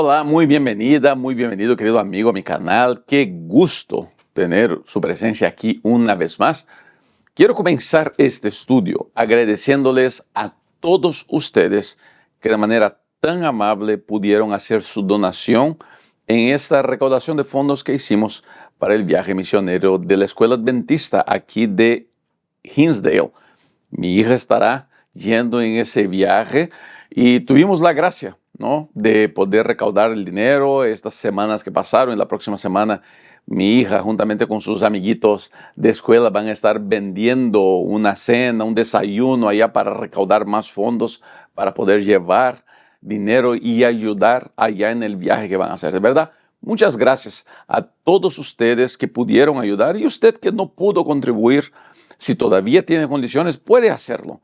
Hola, muy bienvenida, muy bienvenido, querido amigo, a mi canal. Qué gusto tener su presencia aquí una vez más. Quiero comenzar este estudio agradeciéndoles a todos ustedes que de manera tan amable pudieron hacer su donación en esta recaudación de fondos que hicimos para el viaje misionero de la Escuela Adventista aquí de Hinsdale. Mi hija estará yendo en ese viaje y tuvimos la gracia, ¿no?, de poder recaudar el dinero estas semanas que pasaron. Y la próxima semana mi hija, juntamente con sus amiguitos de escuela, van a estar vendiendo una cena, un desayuno allá para recaudar más fondos, para poder llevar dinero y ayudar allá en el viaje que van a hacer. De verdad, muchas gracias a todos ustedes que pudieron ayudar, y usted que no pudo contribuir, si todavía tiene condiciones, puede hacerlo.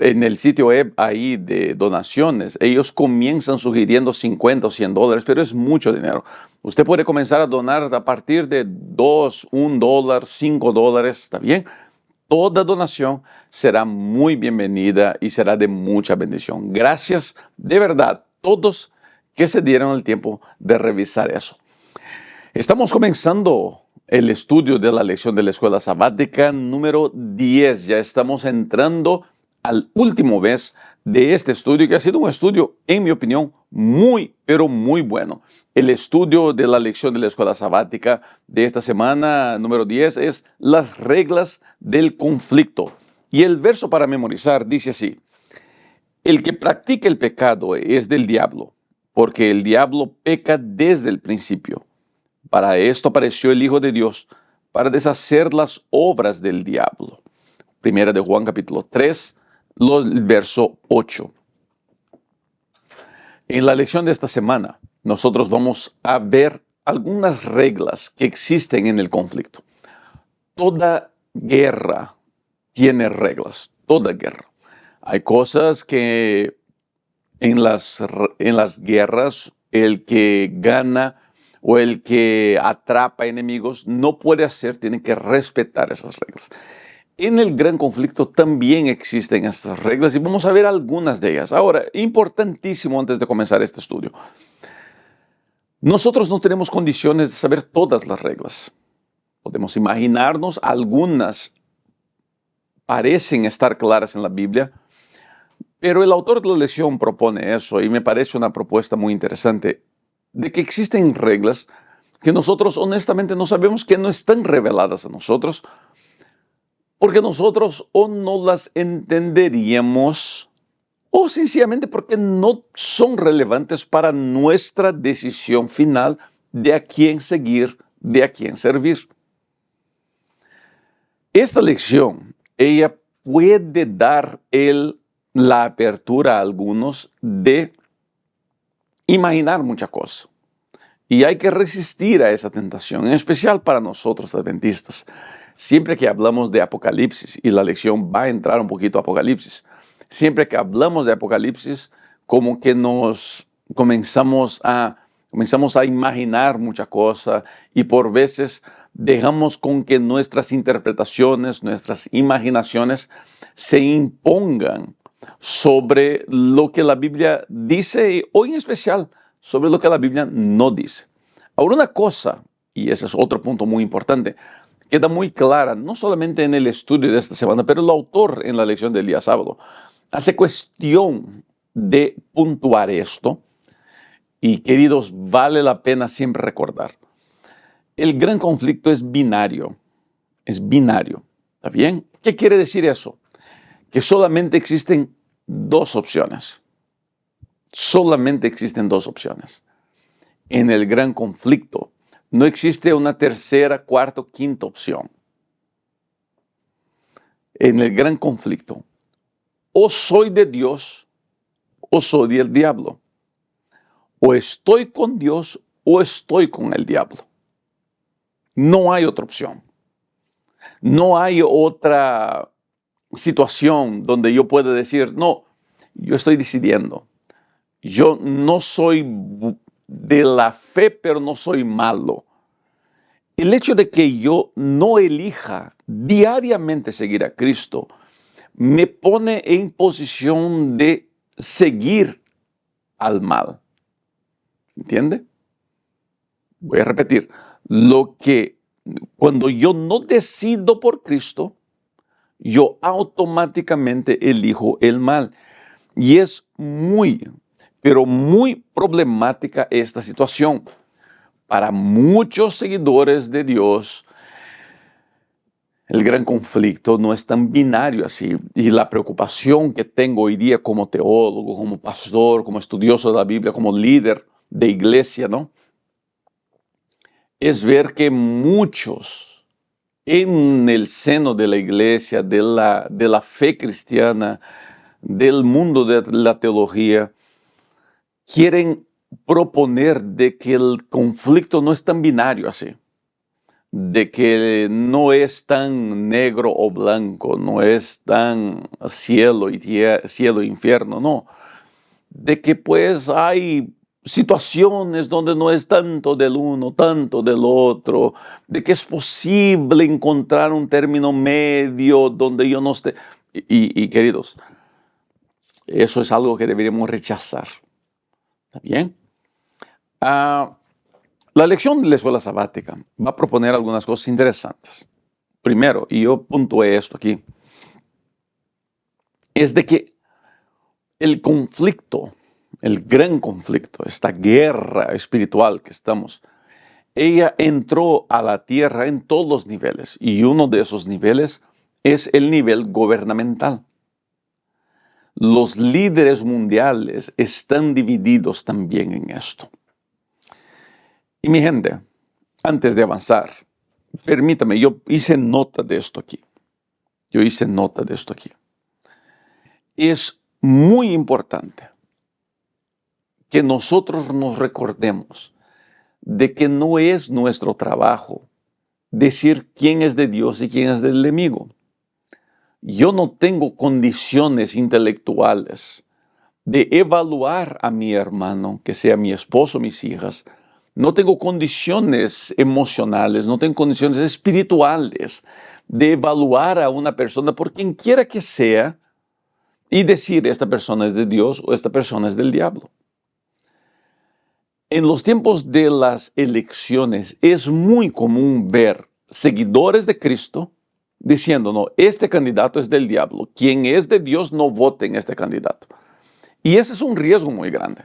En el sitio web ahí de donaciones, ellos comienzan sugiriendo 50 o 100 dólares, pero es mucho dinero. Usted puede comenzar a donar a partir de 2, 1 dólar, 5 dólares, ¿está bien? Toda donación será muy bienvenida y será de mucha bendición. Gracias de verdad todos que se dieron el tiempo de revisar eso. Estamos comenzando el estudio de la lección de la escuela sabática número 10. Ya estamos entrando al último mes de este estudio, que ha sido un estudio, en mi opinión, muy, pero muy bueno. El estudio de la lección de la escuela sabática de esta semana número 10 es las reglas del conflicto. Y el verso para memorizar dice así: el que practica el pecado es del diablo, porque el diablo peca desde el principio. Para esto apareció el Hijo de Dios, para deshacer las obras del diablo. Primera de Juan capítulo 3, verso 8. En la lección de esta semana, nosotros vamos a ver algunas reglas que existen en el conflicto. Toda guerra tiene reglas, toda guerra. Hay cosas que en las guerras el que gana o el que atrapa enemigos no puede hacer, tiene que respetar esas reglas. En el gran conflicto también existen estas reglas y vamos a ver algunas de ellas. Ahora, importantísimo antes de comenzar este estudio, nosotros no tenemos condiciones de saber todas las reglas. Podemos imaginarnos, algunas parecen estar claras en la Biblia, pero el autor de la lección propone eso y me parece una propuesta muy interesante, de que existen reglas que nosotros honestamente no sabemos, que no están reveladas a nosotros, porque nosotros o no las entenderíamos o sencillamente porque no son relevantes para nuestra decisión final de a quién seguir, de a quién servir. Esta lección, ella puede dar la apertura a algunos de imaginar muchas cosas. Y hay que resistir a esa tentación, en especial para nosotros adventistas. Siempre que hablamos de Apocalipsis, y la lección va a entrar un poquito a Apocalipsis, siempre que hablamos de Apocalipsis, como que nos comenzamos a imaginar mucha cosa, y por veces dejamos con que nuestras interpretaciones, nuestras imaginaciones se impongan sobre lo que la Biblia dice, o en especial sobre lo que la Biblia no dice. Ahora, una cosa, y ese es otro punto muy importante, queda muy clara, no solamente en el estudio de esta semana, pero el autor en la lección del día sábado hace cuestión de puntuar esto, y queridos, vale la pena siempre recordar. El gran conflicto es binario, ¿está bien? ¿Qué quiere decir eso? Que solamente existen dos opciones. Solamente existen dos opciones. En el gran conflicto no existe una tercera, cuarta o quinta opción. En el gran conflicto, o soy de Dios o soy del diablo. O estoy con Dios o estoy con el diablo. No hay otra opción. No hay otra situación donde yo pueda decir, no, yo estoy decidiendo. Yo no soy de la fe, pero no soy malo. El hecho de que yo no elija diariamente seguir a Cristo me pone en posición de seguir al mal. ¿Entiende? Voy a repetir. Cuando yo no decido por Cristo, yo automáticamente elijo el mal. Y es pero muy problemática esta situación. Para muchos seguidores de Dios, el gran conflicto no es tan binario así. Y la preocupación que tengo hoy día como teólogo, como pastor, como estudioso de la Biblia, como líder de iglesia, ¿no? Es ver que muchos en el seno de la iglesia, de la fe cristiana, del mundo de la teología, quieren proponer de que el conflicto no es tan binario así, de que no es tan negro o blanco, no es tan cielo e infierno, no, de que pues hay situaciones donde no es tanto del uno, tanto del otro, de que es posible encontrar un término medio donde yo no esté. Y queridos, eso es algo que deberíamos rechazar. ¿Está bien? La lección de la escuela sabática va a proponer algunas cosas interesantes. Primero, y yo puntué esto aquí, es de que el conflicto, el gran conflicto, esta guerra espiritual que estamos, ella entró a la tierra en todos los niveles, y uno de esos niveles es el nivel gubernamental. Los líderes mundiales están divididos también en esto. Y mi gente, antes de avanzar, permítame, yo hice nota de esto aquí. Es muy importante que nosotros nos recordemos de que no es nuestro trabajo decir quién es de Dios y quién es del enemigo. Yo no tengo condiciones intelectuales de evaluar a mi hermano, que sea mi esposo, mis hijas. No tengo condiciones emocionales, no tengo condiciones espirituales de evaluar a una persona por quien quiera que sea y decir esta persona es de Dios o esta persona es del diablo. En los tiempos de las elecciones es muy común ver seguidores de Cristo diciendo, no, este candidato es del diablo, quien es de Dios no vote en este candidato. Y ese es un riesgo muy grande.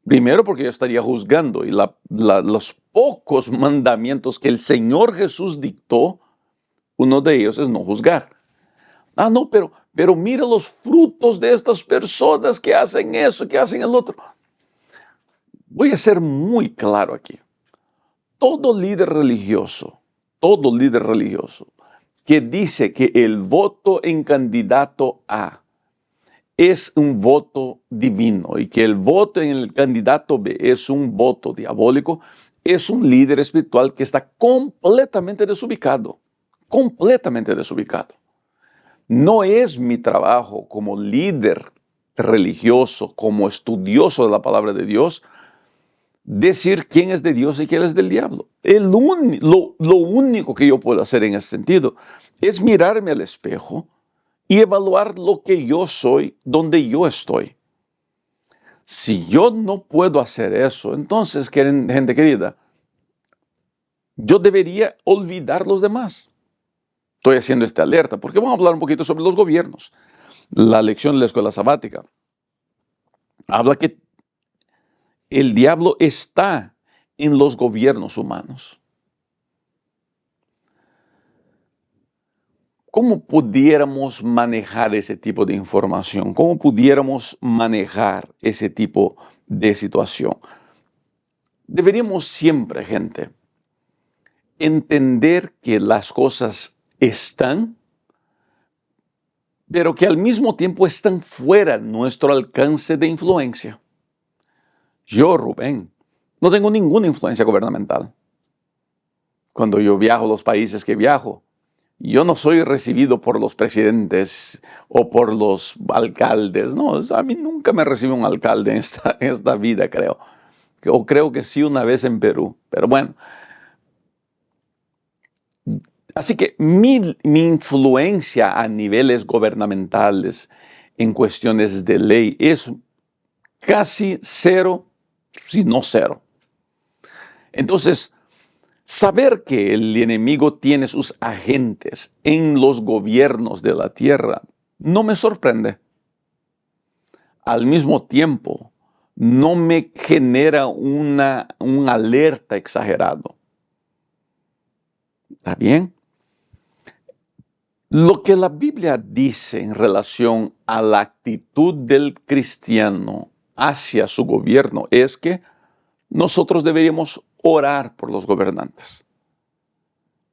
Primero porque yo estaría juzgando y los pocos mandamientos que el Señor Jesús dictó, uno de ellos es no juzgar. No, pero mira los frutos de estas personas que hacen eso, que hacen el otro. Voy a ser muy claro aquí. Todo líder religioso que dice que el voto en candidato A es un voto divino y que el voto en el candidato B es un voto diabólico, es un líder espiritual que está completamente desubicado. No es mi trabajo como líder religioso, como estudioso de la palabra de Dios, decir quién es de Dios y quién es del diablo. Lo único que yo puedo hacer en ese sentido es mirarme al espejo y evaluar lo que yo soy, donde yo estoy. Si yo no puedo hacer eso, entonces, gente querida, yo debería olvidar los demás. Estoy haciendo esta alerta porque vamos a hablar un poquito sobre los gobiernos. La lección de la escuela sabática habla que el diablo está en los gobiernos humanos. ¿Cómo pudiéramos manejar ese tipo de información? ¿Cómo pudiéramos manejar ese tipo de situación? Deberíamos siempre, gente, entender que las cosas están, pero que al mismo tiempo están fuera de nuestro alcance de influencia. Yo, Rubén, no tengo ninguna influencia gubernamental. Cuando yo viajo a los países que viajo, yo no soy recibido por los presidentes o por los alcaldes. No, a mí nunca me recibe un alcalde en esta vida, creo. O creo que sí una vez en Perú. Pero bueno. Así que mi influencia a niveles gubernamentales en cuestiones de ley es casi cero si no cero. Entonces, saber que el enemigo tiene sus agentes en los gobiernos de la tierra no me sorprende. Al mismo tiempo, no me genera un alerta exagerado. ¿Está bien? Lo que la Biblia dice en relación a la actitud del cristiano hacia su gobierno es que nosotros deberíamos orar por los gobernantes,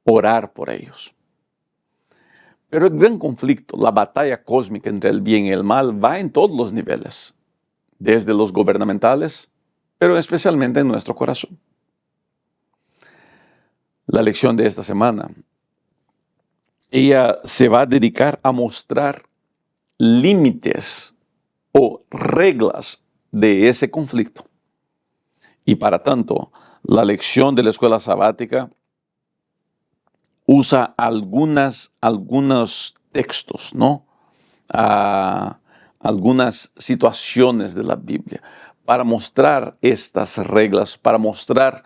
orar por ellos. Pero el gran conflicto, la batalla cósmica entre el bien y el mal, va en todos los niveles, desde los gubernamentales, pero especialmente en nuestro corazón. La lección de esta semana, ella se va a dedicar a mostrar límites o reglas de ese conflicto. Y para tanto, la lección de la escuela sabática usa algunos textos, ¿no? Algunas situaciones de la Biblia para mostrar estas reglas, para mostrar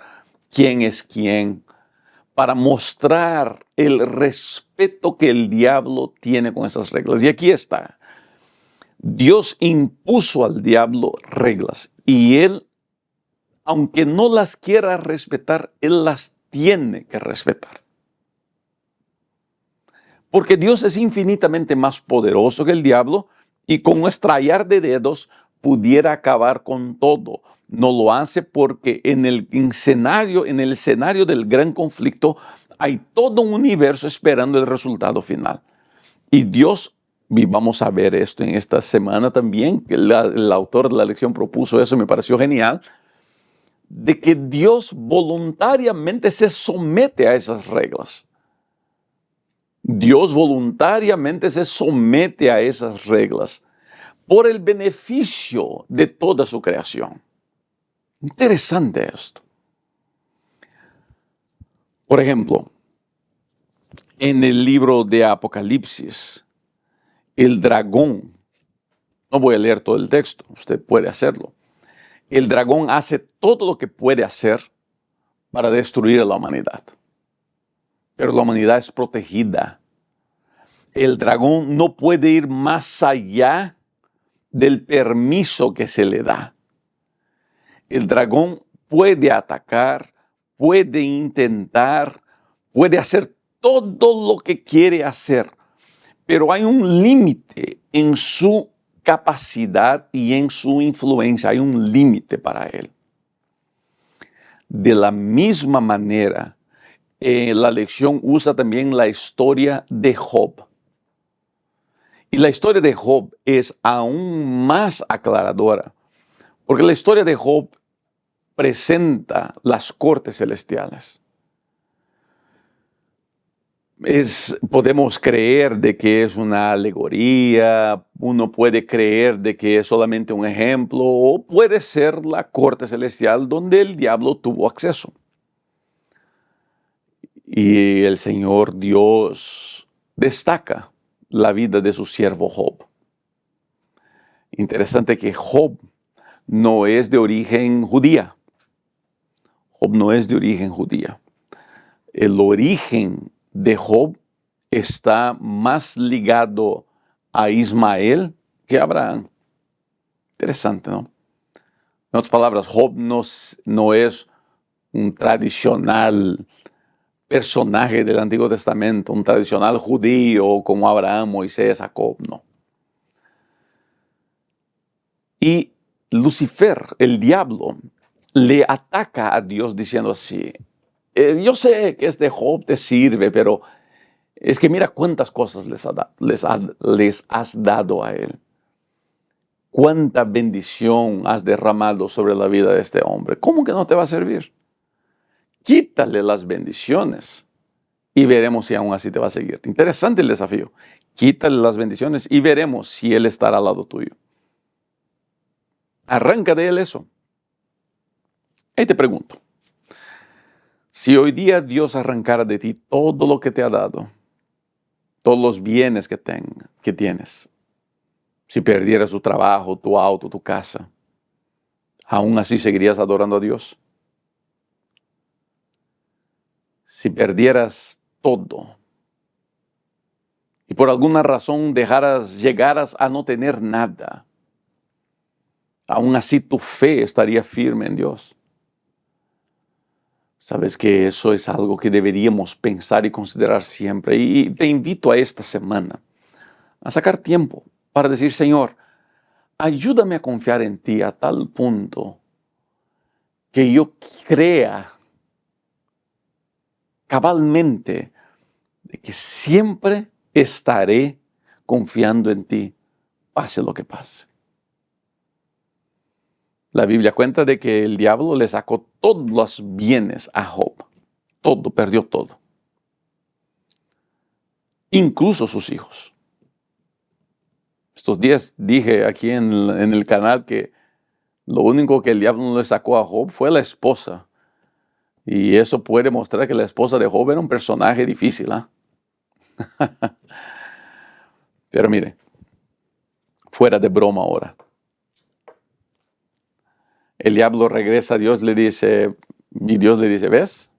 quién es quién, para mostrar el respeto que el diablo tiene con esas reglas. Y aquí está. Dios impuso al diablo reglas y él, aunque no las quiera respetar, él las tiene que respetar. Porque Dios es infinitamente más poderoso que el diablo y con un estrallar de dedos pudiera acabar con todo. No lo hace porque en el escenario del gran conflicto hay todo un universo esperando el resultado final. Y Dios, y vamos a ver esto en esta semana también, que el autor de la lección propuso eso, me pareció genial, de que Dios voluntariamente se somete a esas reglas. Dios voluntariamente se somete a esas reglas por el beneficio de toda su creación. Interesante esto. Por ejemplo, en el libro de Apocalipsis, el dragón, no voy a leer todo el texto, usted puede hacerlo. El dragón hace todo lo que puede hacer para destruir a la humanidad. Pero la humanidad es protegida. El dragón no puede ir más allá del permiso que se le da. El dragón puede atacar, puede intentar, puede hacer todo lo que quiere hacer, pero hay un límite en su capacidad y en su influencia, hay un límite para él. De la misma manera, la lección usa también la historia de Job. Y la historia de Job es aún más aclaradora, porque la historia de Job presenta las cortes celestiales. Podemos creer de que es una alegoría, uno puede creer de que es solamente un ejemplo, o puede ser la corte celestial donde el diablo tuvo acceso. Y el Señor Dios destaca la vida de su siervo Job. Interesante que Job no es de origen judía. Job no es de origen judía. El origen de Job está más ligado a Ismael que a Abraham. Interesante, ¿no? En otras palabras, Job no es un tradicional personaje del Antiguo Testamento, un tradicional judío como Abraham, Moisés, Jacob, no. Y Lucifer, el diablo, le ataca a Dios diciendo así: yo sé que este Job te sirve, pero es que mira cuántas cosas les has dado a él. Cuánta bendición has derramado sobre la vida de este hombre. ¿Cómo que no te va a servir? Quítale las bendiciones y veremos si aún así te va a seguir. Interesante el desafío. Quítale las bendiciones y veremos si él estará al lado tuyo. Arranca de él eso. Y te pregunto, si hoy día Dios arrancara de ti todo lo que te ha dado, todos los bienes que tienes, si perdieras tu trabajo, tu auto, tu casa, ¿Aún así seguirías adorando a Dios? Si perdieras todo y por alguna razón llegaras a no tener nada, aún así tu fe estaría firme en Dios. Sabes que eso es algo que deberíamos pensar y considerar siempre. Y te invito a esta semana a sacar tiempo para decir, Señor, ayúdame a confiar en ti a tal punto que yo crea cabalmente de que siempre estaré confiando en ti, pase lo que pase. La Biblia cuenta de que el diablo le sacó todos los bienes a Job. Todo, perdió todo. Incluso sus hijos. Estos días dije aquí en el canal que lo único que el diablo no le sacó a Job fue la esposa. Y eso puede mostrar que la esposa de Job era un personaje difícil, ¿ah? Pero mire, fuera de broma ahora. El diablo regresa a Dios, y Dios le dice, ¿ves?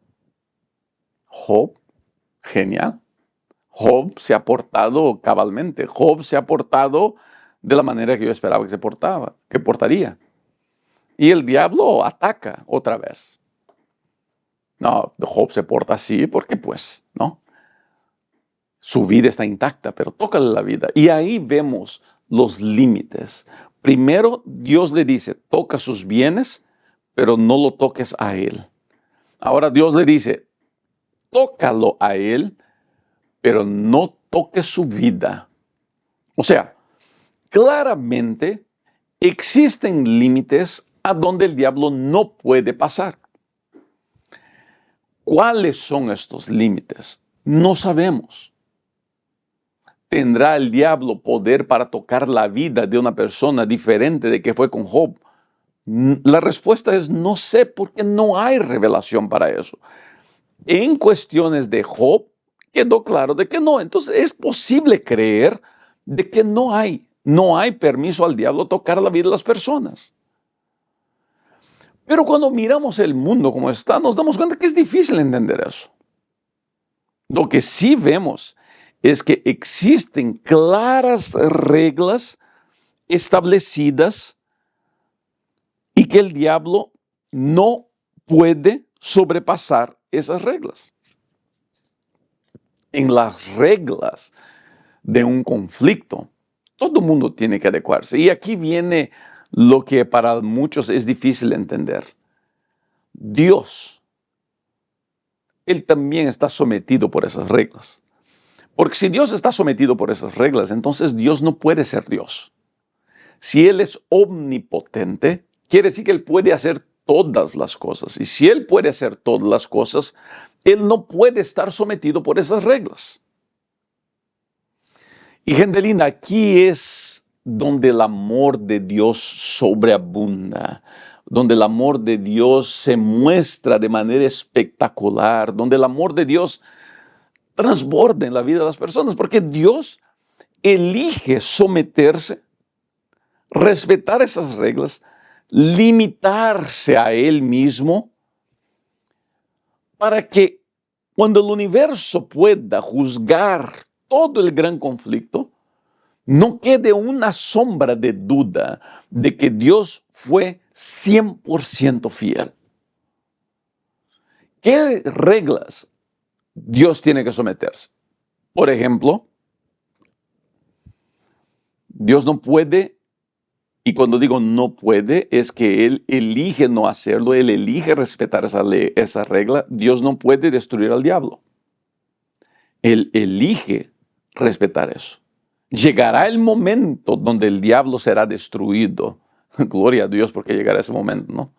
Job, genial. Job se ha portado cabalmente. Job se ha portado de la manera que yo esperaba que portaría. Y el diablo ataca otra vez. No, Job se porta así porque pues, ¿no? Su vida está intacta, pero tócale la vida. Y ahí vemos los límites. Primero, Dios le dice, toca sus bienes, pero no lo toques a él. Ahora Dios le dice, tócalo a él, pero no toques su vida. O sea, claramente existen límites a donde el diablo no puede pasar. ¿Cuáles son estos límites? No sabemos. ¿Tendrá el diablo poder para tocar la vida de una persona diferente de que fue con Job? La respuesta es no sé, porque no hay revelación para eso. En cuestiones de Job quedó claro de que no. Entonces es posible creer de que no hay permiso al diablo tocar la vida de las personas. Pero cuando miramos el mundo como está, nos damos cuenta que es difícil entender eso. Lo que sí vemos es que existen claras reglas establecidas y que el diablo no puede sobrepasar esas reglas. En las reglas de un conflicto, todo el mundo tiene que adecuarse. Y aquí viene lo que para muchos es difícil entender. Dios, Él también está sometido por esas reglas. Porque si Dios está sometido por esas reglas, entonces Dios no puede ser Dios. Si Él es omnipotente, quiere decir que Él puede hacer todas las cosas. Y si Él puede hacer todas las cosas, Él no puede estar sometido por esas reglas. Y gente linda, aquí es donde el amor de Dios sobreabunda, donde el amor de Dios se muestra de manera espectacular, donde el amor de Dios transborda en la vida de las personas, porque Dios elige someterse, respetar esas reglas, limitarse a Él mismo, para que cuando el universo pueda juzgar todo el gran conflicto, no quede una sombra de duda de que Dios fue 100% fiel. ¿Qué reglas Dios tiene que someterse? Por ejemplo, Dios no puede, y cuando digo no puede, es que Él elige no hacerlo, Él elige respetar esa ley, esa regla. Dios no puede destruir al diablo. Él elige respetar eso. Llegará el momento donde el diablo será destruido. Gloria a Dios porque llegará ese momento, ¿no?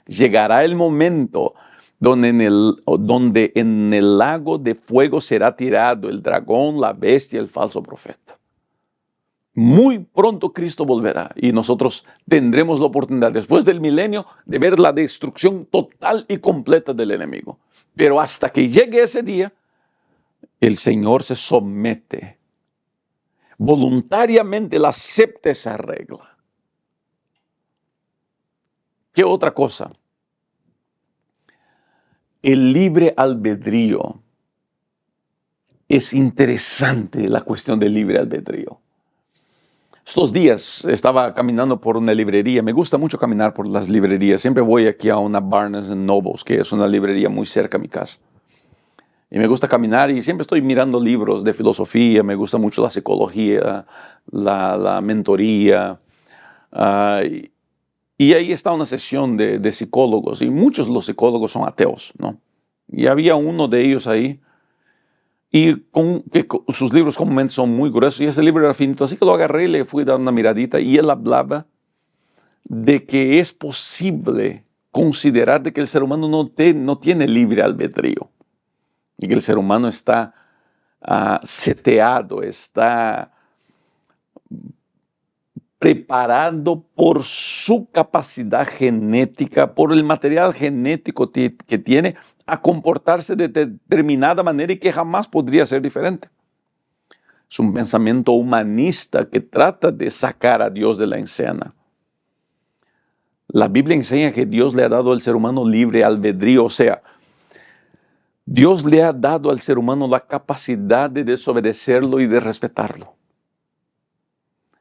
Llegará el momento donde en el lago de fuego será tirado el dragón, la bestia, el falso profeta. Muy pronto Cristo volverá y nosotros tendremos la oportunidad, después del milenio, de ver la destrucción total y completa del enemigo. Pero hasta que llegue ese día, el Señor se somete. Voluntariamente Él acepta esa regla. ¿Qué otra cosa? El libre albedrío. Es interesante la cuestión del libre albedrío. Estos días estaba caminando por una librería. Me gusta mucho caminar por las librerías. Siempre voy aquí a una Barnes Nobles, que es una librería muy cerca a mi casa. Y me gusta caminar y siempre estoy mirando libros de filosofía. Me gusta mucho la psicología, la mentoría. Y ahí está una sesión de psicólogos. Y muchos de los psicólogos son ateos, ¿no? Y había uno de ellos ahí. Y sus libros comúnmente son muy gruesos y ese libro era finito. Así que lo agarré y le fui a dar una miradita y él hablaba de que es posible considerar de que el ser humano no tiene libre albedrío y que el ser humano está seteado, está preparado por su capacidad genética, por el material genético que tiene, a comportarse de determinada manera y que jamás podría ser diferente. Es un pensamiento humanista que trata de sacar a Dios de la escena. La Biblia enseña que Dios le ha dado al ser humano libre albedrío, o sea, Dios le ha dado al ser humano la capacidad de desobedecerlo y de respetarlo.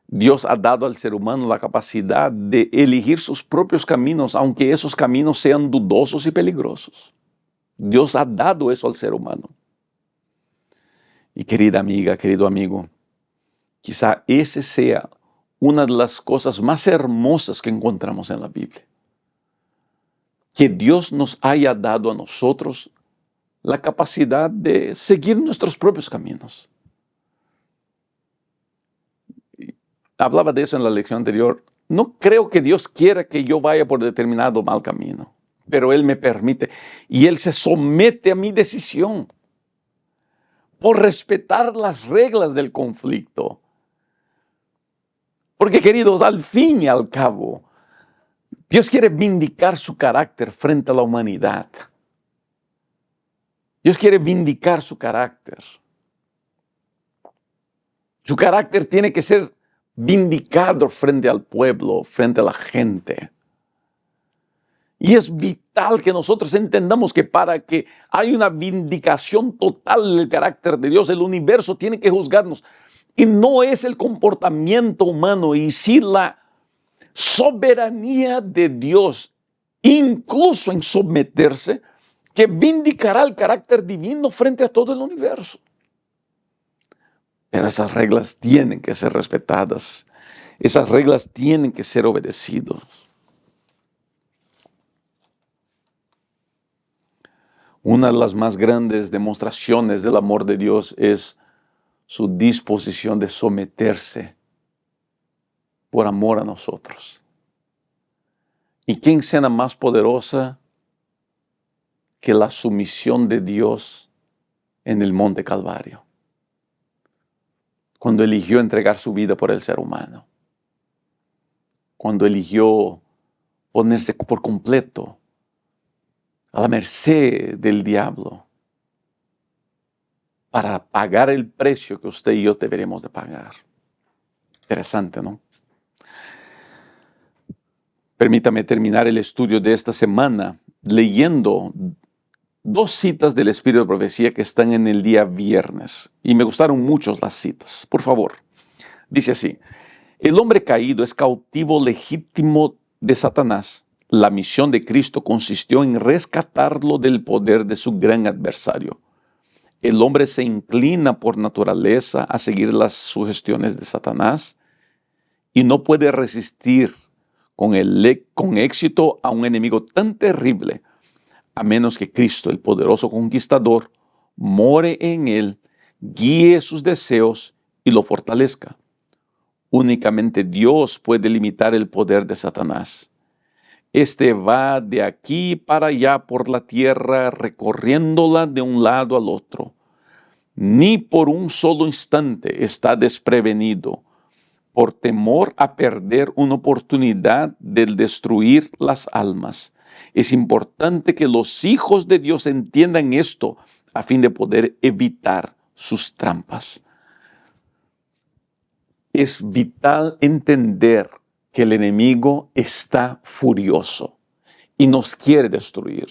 Dios ha dado al ser humano la capacidad de elegir sus propios caminos, aunque esos caminos sean dudosos y peligrosos. Dios ha dado eso al ser humano. Y querida amiga, querido amigo, quizá ese sea una de las cosas más hermosas que encontramos en la Biblia. Que Dios nos haya dado a nosotros la capacidad de seguir nuestros propios caminos. Hablaba de eso en la lección anterior. No creo que Dios quiera que yo vaya por determinado mal camino, pero Él me permite y Él se somete a mi decisión por respetar las reglas del conflicto. Porque, queridos, al fin y al cabo, Dios quiere vindicar su carácter frente a la humanidad. Dios quiere vindicar su carácter. Su carácter tiene que ser vindicado frente al pueblo, frente a la gente. Y es vital que nosotros entendamos que para que haya una vindicación total del carácter de Dios, el universo tiene que juzgarnos. Y no es el comportamiento humano, y sí la soberanía de Dios, incluso en someterse, que vindicará el carácter divino frente a todo el universo. Pero esas reglas tienen que ser respetadas. Esas reglas tienen que ser obedecidas. Una de las más grandes demostraciones del amor de Dios es su disposición de someterse por amor a nosotros. ¿Y qué escena más poderosa que la sumisión de Dios en el Monte Calvario? Cuando eligió entregar su vida por el ser humano. Cuando eligió ponerse por completo a la merced del diablo para pagar el precio que usted y yo deberemos de pagar. Interesante, ¿no? Permítame terminar el estudio de esta semana leyendo dos citas del Espíritu de Profecía que están en el día viernes. Y me gustaron mucho las citas. Por favor, dice así: el hombre caído es cautivo legítimo de Satanás. La misión de Cristo consistió en rescatarlo del poder de su gran adversario. El hombre se inclina por naturaleza a seguir las sugestiones de Satanás y no puede resistir con éxito a un enemigo tan terrible, a menos que Cristo, el poderoso conquistador, more en él, guíe sus deseos y lo fortalezca. Únicamente Dios puede limitar el poder de Satanás. Este va de aquí para allá por la tierra, recorriéndola de un lado al otro. Ni por un solo instante está desprevenido, por temor a perder una oportunidad de destruir las almas. Es importante que los hijos de Dios entiendan esto a fin de poder evitar sus trampas. Es vital entender que el enemigo está furioso. y nos quiere destruir,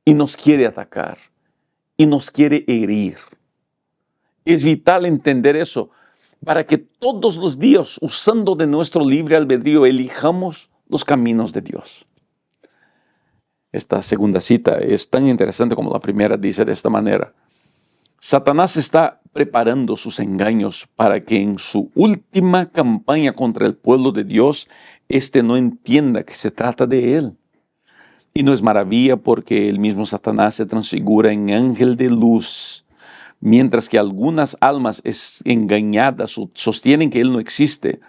y nos quiere atacar, y nos quiere herir. Es vital entender eso para que todos los días, usando de nuestro libre albedrío, elijamos los caminos de Dios. Esta segunda cita es tan interesante como la primera, dice de esta manera: Satanás está preparando sus engaños para que en su última campaña contra el pueblo de Dios, éste no entienda que se trata de él. Y no es maravilla, porque el mismo Satanás se transfigura en ángel de luz, mientras que algunas almas engañadas sostienen que él no existe,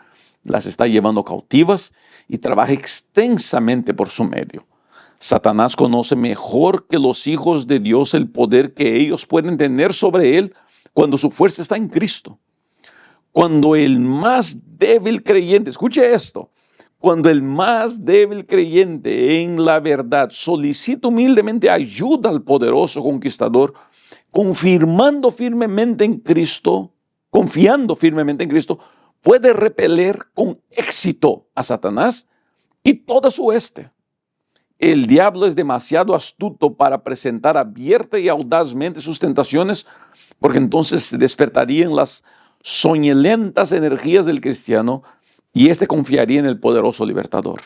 las está llevando cautivas y trabaja extensamente por su medio. Satanás conoce mejor que los hijos de Dios el poder que ellos pueden tener sobre él cuando su fuerza está en Cristo. Cuando el más débil creyente, escuche esto, cuando el más débil creyente en la verdad solicita humildemente ayuda al poderoso conquistador, confiando firmemente en Cristo, puede repeler con éxito a Satanás y toda su hueste. El diablo es demasiado astuto para presentar abierta y audazmente sus tentaciones, porque entonces se despertarían las soñolentas energías del cristiano y éste confiaría en el poderoso libertador.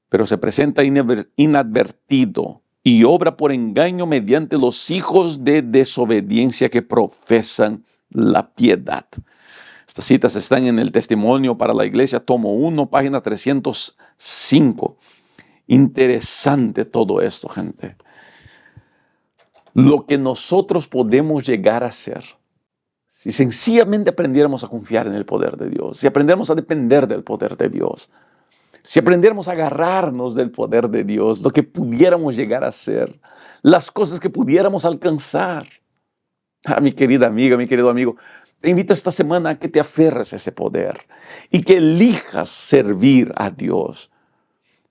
Pero se presenta inadvertido y obra por engaño mediante los hijos de desobediencia que profesan la piedad. Estas citas están en el Testimonio para la Iglesia, tomo 1, página 305. Interesante todo esto, gente. Lo que nosotros podemos llegar a ser, si sencillamente aprendiéramos a confiar en el poder de Dios, si aprendiéramos a depender del poder de Dios, si aprendiéramos a agarrarnos del poder de Dios, lo que pudiéramos llegar a ser, las cosas que pudiéramos alcanzar. Mi querida amiga, mi querido amigo, te invito esta semana a que te aferres a ese poder y que elijas servir a Dios,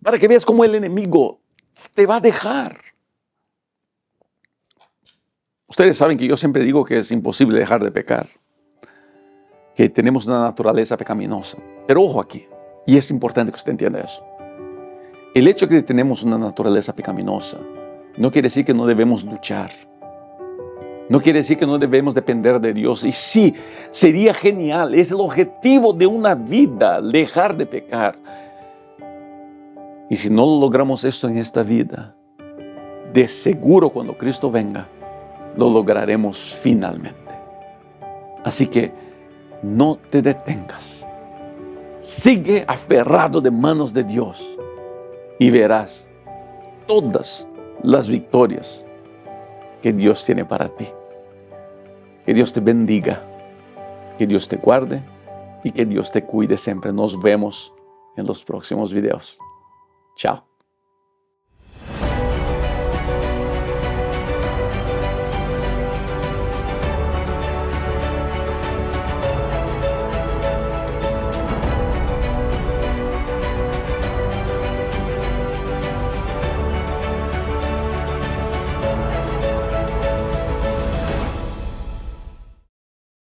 para que veas cómo el enemigo te va a dejar. Ustedes saben que yo siempre digo que es imposible dejar de pecar, que tenemos una naturaleza pecaminosa. Pero ojo aquí, y es importante que usted entienda eso. El hecho de que tenemos una naturaleza pecaminosa no quiere decir que no debemos luchar. No quiere decir que no debemos depender de Dios. Y sí, sería genial, es el objetivo de una vida, dejar de pecar. Y si no logramos esto en esta vida, de seguro cuando Cristo venga, lo lograremos finalmente. Así que no te detengas. Sigue aferrado de manos de Dios y verás todas las victorias que Dios tiene para ti. Que Dios te bendiga, que Dios te guarde y que Dios te cuide siempre. Nos vemos en los próximos videos. Chao.